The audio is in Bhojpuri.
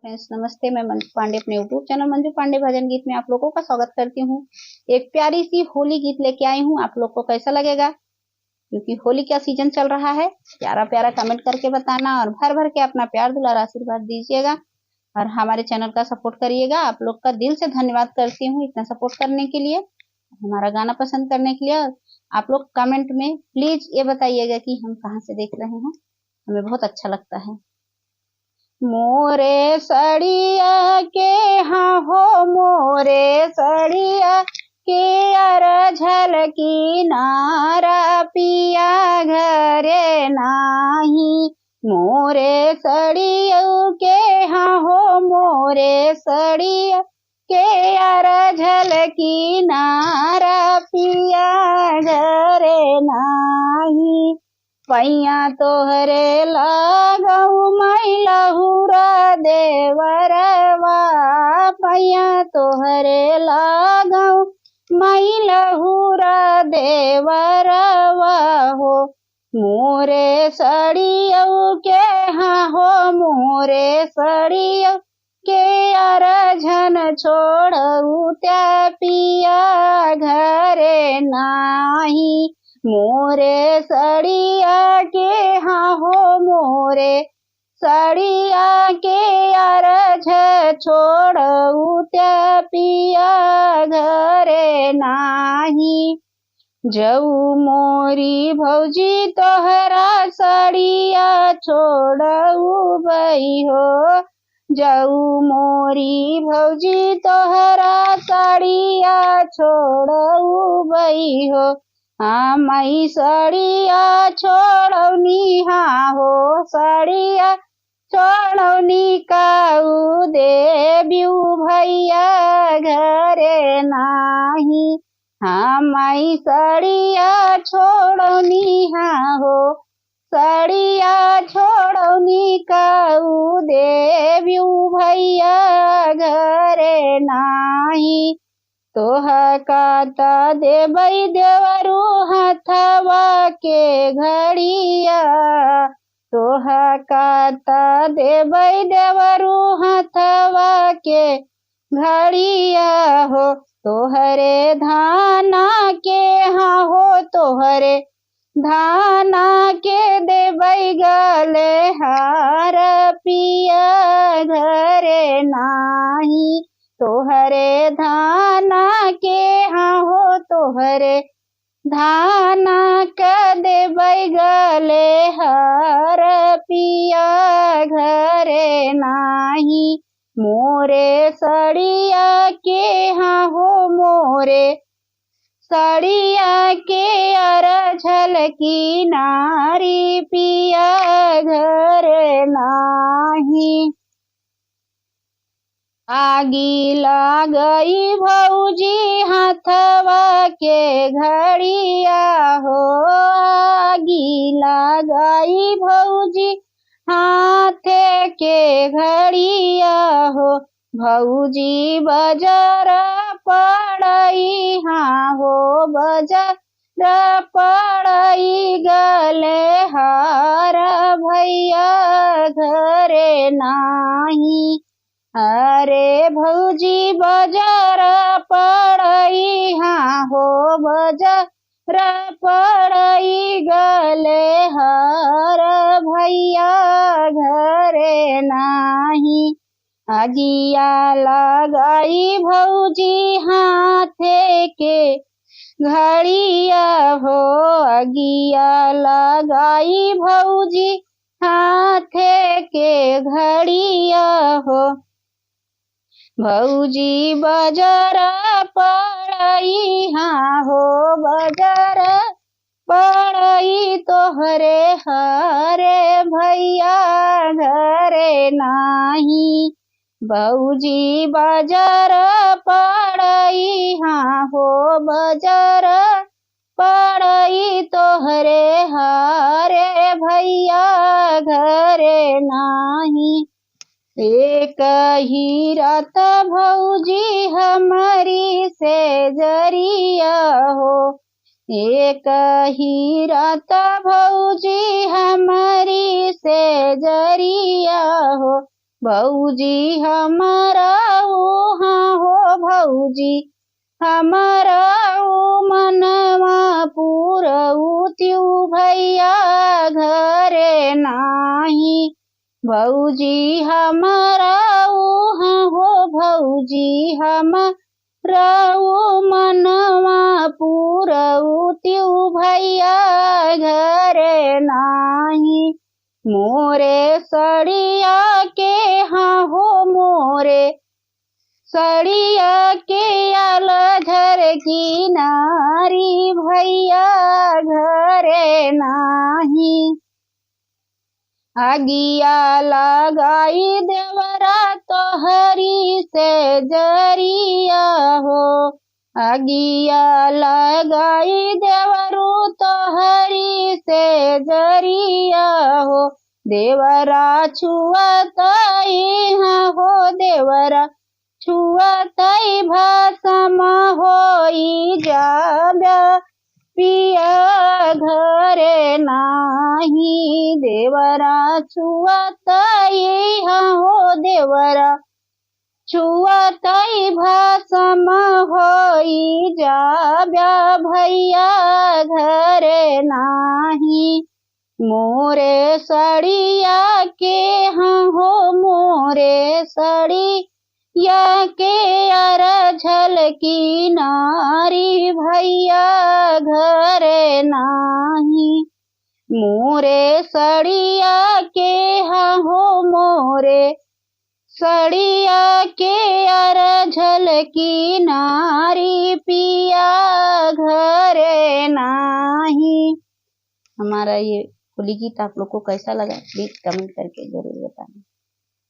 फ्रेंड्स नमस्ते, मैं मंजू पांडे अपने यूट्यूब चैनल मंजू पांडे भजन गीत में आप लोगों का स्वागत करती हूँ। एक प्यारी सी होली गीत लेके आई हूँ, आप लोग को कैसा लगेगा? क्योंकि होली का सीजन चल रहा है। प्यारा प्यारा कमेंट करके बताना और भर भर के अपना प्यार दुलार आशीर्वाद दीजिएगा और हमारे चैनल का सपोर्ट करिएगा। आप लोग का दिल से धन्यवाद करती हूँ इतना सपोर्ट करने के लिए, हमारा गाना पसंद करने के लिए। आप लोग कमेंट में प्लीज ये बताइएगा कि हम कहाँ से देख रहे हैं, हमें बहुत अच्छा लगता है। मोरे सड़िया के हाँ हो मोरे सड़िया के अर झलकी नारा पिया घरे नाही। मोरे सड़िया के हाँ हो मोरे सड़िया के अर झलकी नारा पिया घरे नाही। पैया तोहरे लागऊ मैलहुरा देवरवा, पैया तोहरे लागऊ मैलहुरा देवरवा हो। मोरे सड़ियऊ के हाँ हो मोरे सड़ियऊ के अरझन छोड़ऊ त्या पिया घरे नाही। मोरे सड़िया के हाँ हो मोरे सड़िया के अरझ छोड़ऊ त्या पिया घरे नाही। जऊ मोरी भौजी तोहरा सड़िया छोड़ऊ बई हो, जऊ मोरी भौजी तोहरा सड़िया छोड़ऊ बई हो। हाँ मई सड़िया छोड़ौनी हाँ हो सड़िया छोड़ौनी काऊ देव्यू भैया घरे नाही। हाँ मई सड़िया छोड़ौनी हाँ हो सड़िया छोड़ौनी काऊ देव्यू भैया घरे नाही। तोह काता देबई देवरू हथवा के घड़िया, तोह काता देबई देवरू हथवा के घड़िया हो। तोहरे धाना के हाँ हो तोहरे धाना के देबई गले हार पिया घरे नाही। तोहरे धाना के हाँ हो तोहरे धाना के देबई गले हार पिया घरे नाही। मोरे सड़िया के हाँ हो मोरे सड़िया के अर झलकी नारी पिया घरे नाही। आगी लागई भौजी हाथवा के घड़िया हो, आगी लागई भौजी हाथे के घड़िया हो। भौजी बजर पड़ई हाँ हो बजर पड़ई गले हार भैया घरे नाही। अरे भौजी बजर पड़ई हाँ हो बजर पड़ई गले हार भैया घरे नाही। अगिया लगाई भौजी हाथे के घड़िया हो, अगिया लगाई भौजी हाथे के घड़िया हो। भौजी बजर पड़ई हाँ हो बजर पड़ई तोहरे हरे भैया घरे नाही। भौजी बजर पड़ई हाँ हो बजर पड़ई तोहरे हरे भैया घरे नाही। एक ही रात भौजी हमारी से जरिया हो, एक ही रात भौजी हमारी से जरिया हो। भौजी हमारा वहाँ हो भौजी हमारा ओ मनवा पुरउत्यू भैया घरे नाही। भौजी हमारा वहाँ हो भौजी हमारा ओ मनवा पुरउत्यू भैया घरे नाही। मोरे सड़िया के हाँ हो मोरे सड़िया के आलझर की नारी भैया घरे नाही। आगिया लगाई देवरा तोहरी से जरिया हो। आगिया लगाई देवरू तोहरी से जरिया हो। देवरा छुअतई हाँ हो देवरा छुअतई भस्म होई जाब्या पिया घरे नाही। देवरा छुअतई हाँ हो देवरा छुअतई भस्म होई जाब्या भैया घरे नाही। मोरे सड़िया के हाँ हो मोरे सड़िया के अरझल की नारी भैया घरे नाही। मोरे सड़िया के हाँ हो मोरे सड़िया के अरझल की नारी पिया घरे नाही। हमारा ये होली गीत आप लोग को कैसा लगा प्लीज कमेंट करके जरूर बताना।